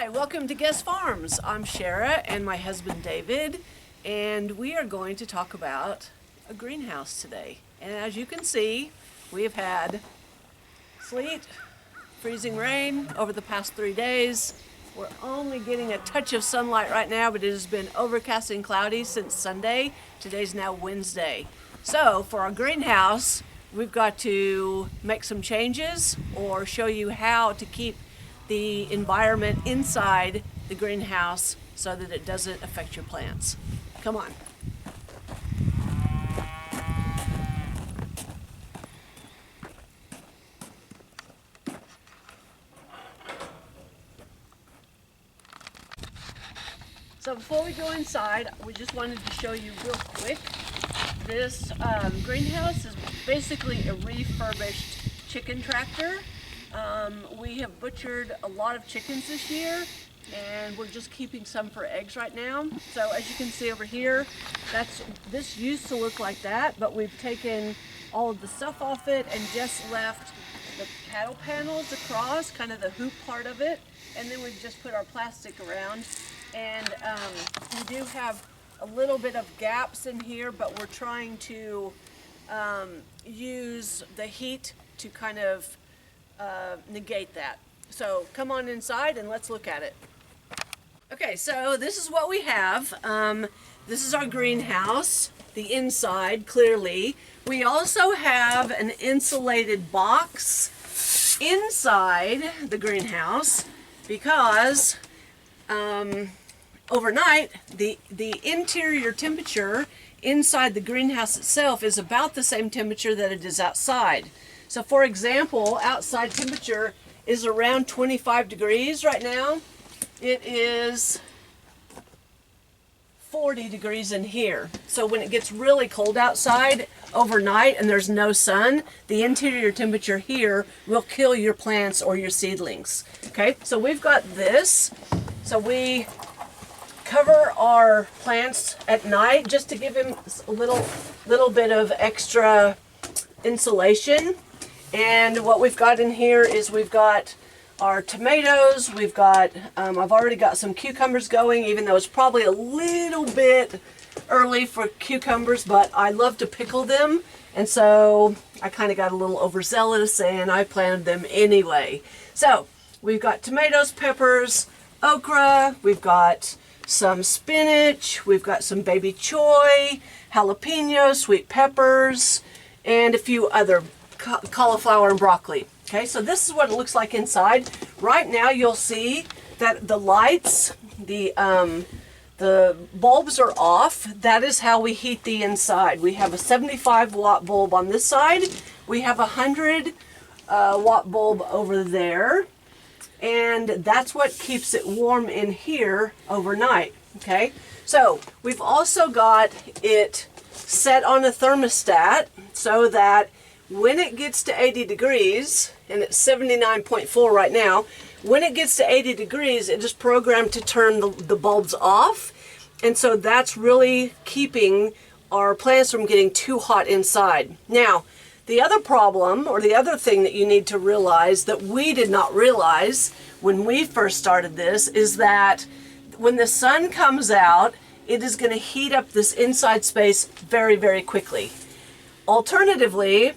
Hi, welcome to Guest Farms. I'm Shara and my husband David, and we are going to talk about a greenhouse today. And as you can see, we have had sleet, freezing rain over the past 3 days. We're only getting a touch of sunlight right now, but it has been overcast and cloudy since Sunday. Today's now Wednesday. So for our greenhouse, we've got to make some changes or show you how to keep the environment inside the greenhouse so that it doesn't affect your plants. Come on. So before we go inside, we just wanted to show you real quick. This greenhouse is basically a refurbished chicken tractor. We have butchered a lot of chickens this year, and we're just keeping some for eggs right now. So as you can see over here, this used to look like that, but we've taken all of the stuff off it and just left the cattle panels across, kind of the hoop part of it, and then we've just put our plastic around. And we do have a little bit of gaps in here, but we're trying to use the heat to kind of negate that. So come on inside and let's look at it. Okay, so this is what we have. This is our greenhouse, the inside, clearly. We also have an insulated box inside the greenhouse because overnight, the interior temperature inside the greenhouse itself is about the same temperature that it is outside. So for example, outside temperature is around 25 degrees right now. It is 40 degrees in here. So when it gets really cold outside overnight and there's no sun, the interior temperature here will kill your plants or your seedlings. Okay, so we've got this. So we cover our plants at night just to give them a little bit of extra insulation. And what we've got in here is we've got our tomatoes, we've got, I've already got some cucumbers going, even though it's probably a little bit early for cucumbers, but I love to pickle them. And so I kind of got a little overzealous and I planted them anyway. So we've got tomatoes, peppers, okra, we've got some spinach, we've got some baby choy, jalapeno, sweet peppers, and a few other cauliflower and broccoli. Okay, so this is what it looks like inside. Right now you'll see that the lights, the bulbs are off. That is how we heat the inside. We have a 75 watt bulb on this side. We have a 100 watt bulb over there. And that's what keeps it warm in here overnight. Okay, so we've also got it set on a thermostat so that when it gets to 80 degrees, and it's 79.4 right now, when it gets to 80 degrees, it is programmed to turn the bulbs off. And so that's really keeping our plants from getting too hot inside. Now, the other problem, or the other thing that you need to realize that we did not realize when we first started this, is that when the sun comes out, it is going to heat up this inside space very, very quickly. Alternatively,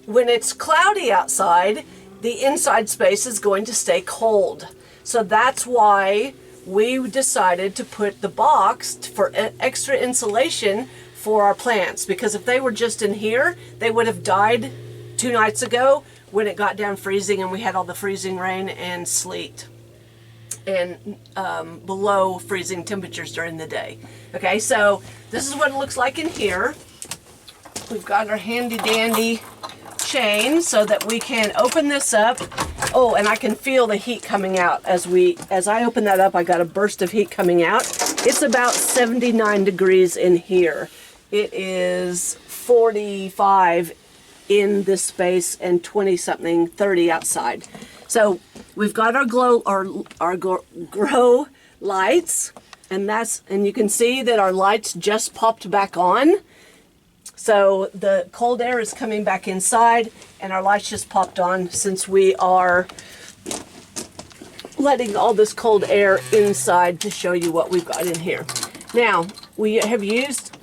when it's cloudy outside, the inside space is going to stay cold. So that's why we decided to put the box for extra insulation for our plants, because if they were just in here, they would have died 2 nights ago when it got down freezing and we had all the freezing rain and sleet and below freezing temperatures during the day. Okay, so this is what it looks like in here. We've got our handy dandy chain so that we can open this up. Oh, and I can feel the heat coming out as I open that up. I got a burst of heat coming out. It's about 79 degrees in here. It is 45 in this space and 20 something, 30 outside. So we've got our grow lights, and you can see that our lights just popped back on. So the cold air is coming back inside and our lights just popped on since we are letting all this cold air inside to show you what we've got in here. Now, we've used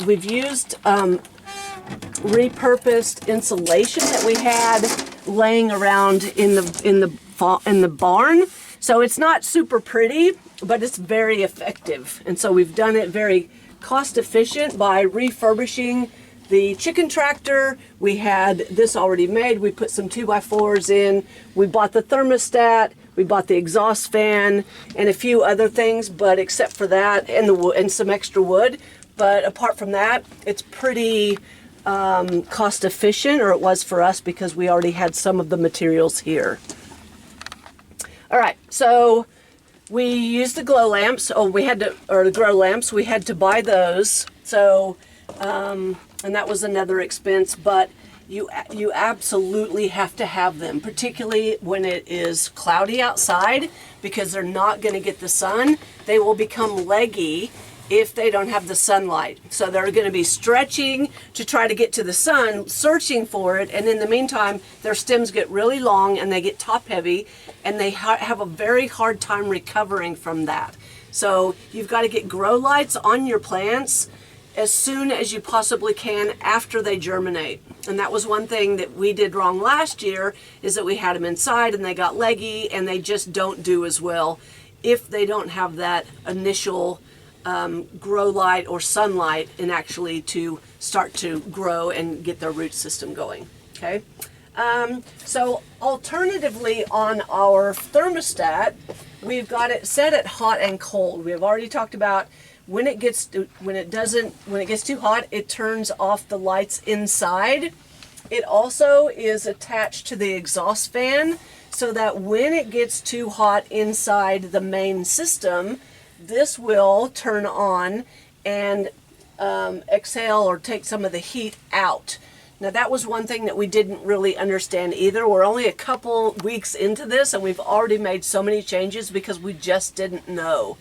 repurposed insulation that we had laying around in the barn. So it's not super pretty, but it's very effective. And so we've done it very cost efficient by refurbishing the chicken tractor. We had this already made. We put some 2x4s in. We bought the thermostat. We bought the exhaust fan and a few other things, but except for that and some extra wood. But apart from that, it's pretty cost efficient, or it was for us because we already had some of the materials here. All right, so we used the glow lamps. Oh, the grow lamps. We had to buy those. So, and that was another expense, but you absolutely have to have them, particularly when it is cloudy outside, because they're not going to get the sun. They will become leggy if they don't have the sunlight. So they're going to be stretching to try to get to the sun, searching for it, and in the meantime, their stems get really long and they get top heavy, and they have a very hard time recovering from that. So you've got to get grow lights on your plants as soon as you possibly can after they germinate. And that was one thing that we did wrong last year, is that we had them inside and they got leggy, and they just don't do as well if they don't have that initial grow light or sunlight, and actually to start to grow and get their root system going. Okay. So alternatively, on our thermostat, we've got it set at hot and cold. We have already talked about when it gets too hot, it turns off the lights inside. It also is attached to the exhaust fan, so that when it gets too hot inside the main system, this will turn on and exhale or take some of the heat out. Now, that was one thing that we didn't really understand either. We're only a couple weeks into this, and we've already made so many changes because we just didn't know.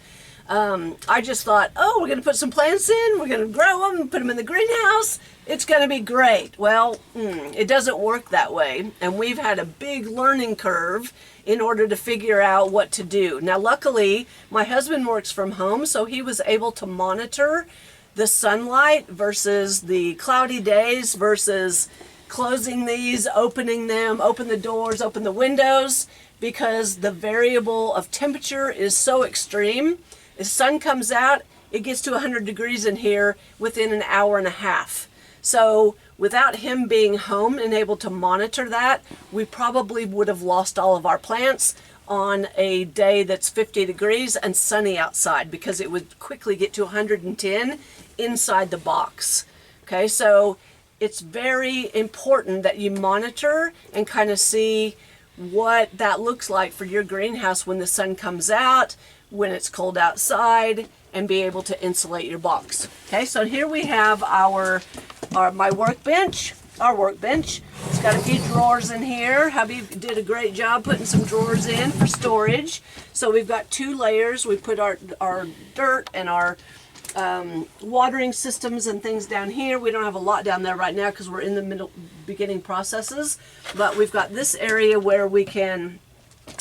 I just thought, oh, we're going to put some plants in, we're going to grow them, put them in the greenhouse, it's going to be great. Well, it doesn't work that way, and we've had a big learning curve in order to figure out what to do. Now, luckily, my husband works from home, so he was able to monitor the sunlight versus the cloudy days versus closing these, opening them, open the doors, open the windows, because the variable of temperature is so extreme. The sun comes out, it gets to 100 degrees in here within an hour and a half. So without him being home and able to monitor that, we probably would have lost all of our plants on a day that's 50 degrees and sunny outside, because it would quickly get to 110 inside the box. Okay, so it's very important that you monitor and kind of see what that looks like for your greenhouse when the sun comes out, when it's cold outside, and be able to insulate your box. Okay, so here we have my workbench. Our workbench. It's got a few drawers in here. Hubby did a great job putting some drawers in for storage. So we've got 2 layers. We put our dirt and our watering systems and things down here. We don't have a lot down there right now because we're in the beginning processes. But we've got this area where we can,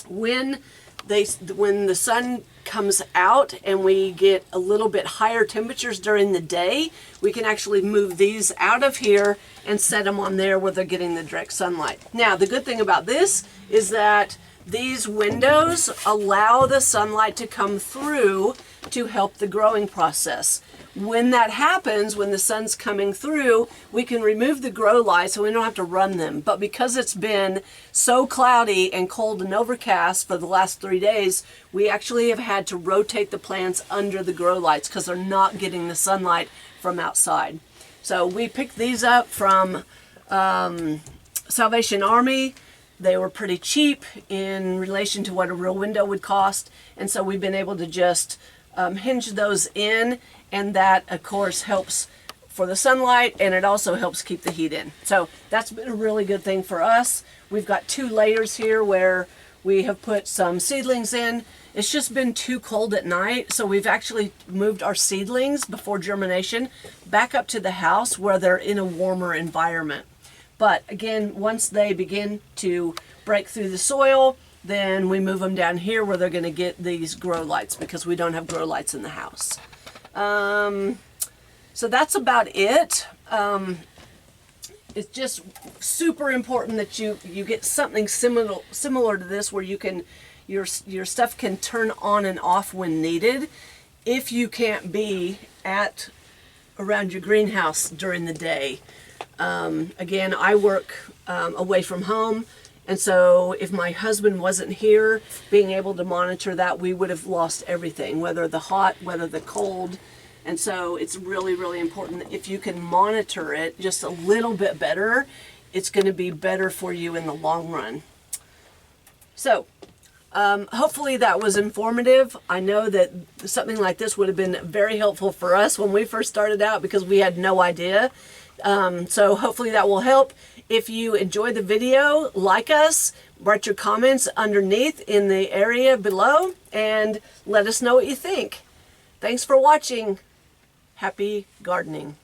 when the sun comes out and we get a little bit higher temperatures during the day, we can actually move these out of here and set them on there where they're getting the direct sunlight. Now, the good thing about this is that these windows allow the sunlight to come through to help the growing process. When that happens, when the sun's coming through, we can remove the grow lights so we don't have to run them. But because it's been so cloudy and cold and overcast for the last 3 days, we actually have had to rotate the plants under the grow lights because they're not getting the sunlight from outside. So we picked these up from Salvation Army. They were pretty cheap in relation to what a real window would cost. And so we've been able to just hinge those in, and that of course helps for the sunlight, and it also helps keep the heat in. So that's been a really good thing for us. We've got 2 layers here where we have put some seedlings in. It's just been too cold at night, so we've actually moved our seedlings before germination back up to the house where they're in a warmer environment. But again, once they begin to break through the soil, then we move them down here where they're going to get these grow lights because we don't have grow lights in the house. So that's about it. It's just super important that you get something similar to this where you can your stuff can turn on and off when needed if you can't be around your greenhouse during the day. Again, I work away from home, and so if my husband wasn't here being able to monitor that, we would have lost everything, whether the hot, whether the cold. And so it's really, really important that if you can monitor it just a little bit better, it's going to be better for you in the long run. So hopefully that was informative. I know that something like this would have been very helpful for us when we first started out because we had no idea. So hopefully that will help. If you enjoyed the video, like us, write your comments underneath in the area below, and let us know what you think. Thanks for watching. Happy gardening.